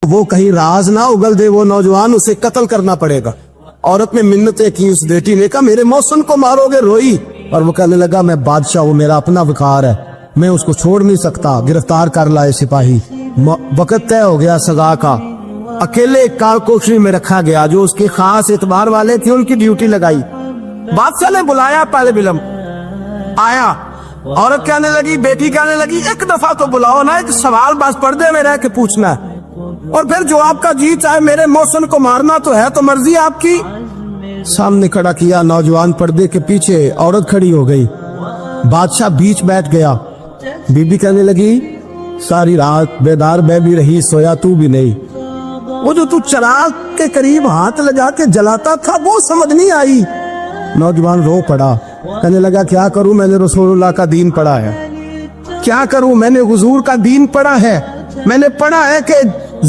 وہ کہیں راز نہ اگل دے وہ نوجوان، اسے قتل کرنا پڑے گا۔ عورت نے منتیں کی، اس بیٹی نے کہا میرے محسن کو مارو گے، روئی، اور وہ کہنے لگا میں بادشاہ ہوں، میرا اپنا وقار ہے، میں اس کو چھوڑ نہیں سکتا۔ گرفتار کر لائے سپاہی، وقت طے ہو گیا سزا کا، اکیلے ایک کار کوٹری میں رکھا گیا، جو اس کے خاص اعتبار والے تھے ان کی ڈیوٹی لگائی۔ بادشاہ نے بلایا طالب علم، آیا، عورت کہنے لگی، بیٹی کہنے لگی ایک دفعہ تو بلاؤ نا، ایک سوال بس پردے میں رہ کے پوچھنا ہے، اور پھر جو آپ کا جی چاہے، میرے محسن کو مارنا تو ہے تو مرضی آپ کی۔ سامنے کھڑا کیا نوجوان، پردے کے پیچھے عورت کھڑی ہو گئی، بادشاہ بیچ بیٹھ گیا۔ بی بی کہنے لگی ساری رات بیدار میں بھی رہی، سویا تو بھی نہیں، وہ جو تو چراغ کے قریب ہاتھ لگا کے جلاتا تھا وہ سمجھ نہیں آئی۔ نوجوان رو پڑا، کہنے لگا کیا کروں، میں نے رسول اللہ کا دین پڑھا ہے، کیا کروں، میں نے حضور کا دین پڑھا ہے، میں نے پڑھا ہے کہ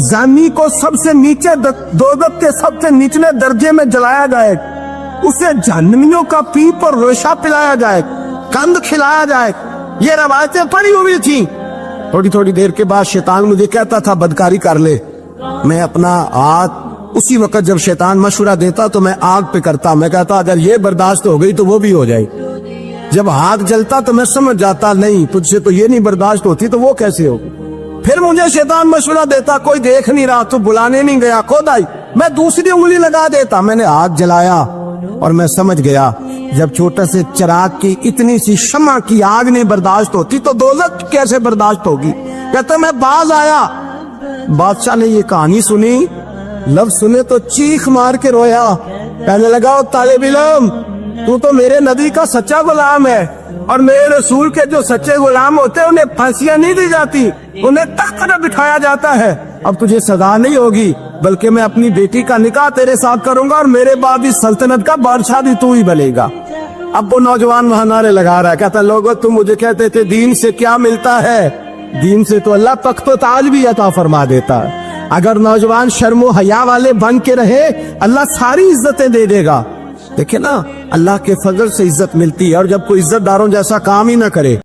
زانی کو سب سے نیچے دوزخ کے سب سے نچلے درجے میں جلایا جائے، اسے جہنمیوں کا پیپ اور ریشہ پلایا جائے، کند کھلایا جائے، یہ روایتیں پڑھی ہوئی تھی۔ تھوڑی دیر کے بعد شیطان مجھے کہتا تھا بدکاری کر لے، میں اپنا ہاتھ اسی وقت جب شیطان مشورہ دیتا تو میں آگ پہ کرتا، میں کہتا اگر یہ برداشت ہو گئی تو وہ بھی ہو جائے، جب ہاتھ جلتا تو میں سمجھ جاتا نہیں تجھ سے تو یہ نہیں برداشت ہوتی تو وہ کیسے ہوگی۔ پھر مجھے شیطان مشورہ دیتا کوئی دیکھ نہیں رہا تو بلانے نہیں گیا، خود آئی، میں دوسری انگلی لگا دیتا، میں نے آگ جلایا اور میں سمجھ گیا جب چھوٹا سے چراغ کی اتنی سی شمع کی آگ نہیں برداشت ہوتی تو دوزخ کیسے برداشت ہوگی۔ کہتا میں باز آیا، بادشاہ نے یہ کہانی سنی، لفظ سنے تو چیخ مار کے رویا، کہنے لگا او طالب علم تو میرے نبی کا سچا غلام ہے، اور میرے رسول کے جو سچے غلام ہوتے ہیں انہیں پھانسیاں نہیں دی جاتی، انہیں تخت پر بٹھایا جاتا ہے، اب تجھے سزا نہیں ہوگی بلکہ میں اپنی بیٹی کا نکاح تیرے ساتھ کروں گا اور میرے بعد اس سلطنت کا بادشاہ بھی تو ہی بنے گا۔ اب وہ نوجوان وہاں نعرے لگا رہا ہے، کہتا لوگوں تم مجھے کہتے تھے دین سے کیا ملتا ہے، دین سے تو اللہ تخت و تاج بھی عطا فرما دیتا ہے، اگر نوجوان شرم و حیا والے بن کے رہے اللہ ساری عزتیں دے دے گا۔ دیکھیں نا اللہ کے فضل سے عزت ملتی ہے، اور جب کوئی عزت داروں جیسا کام ہی نہ کرے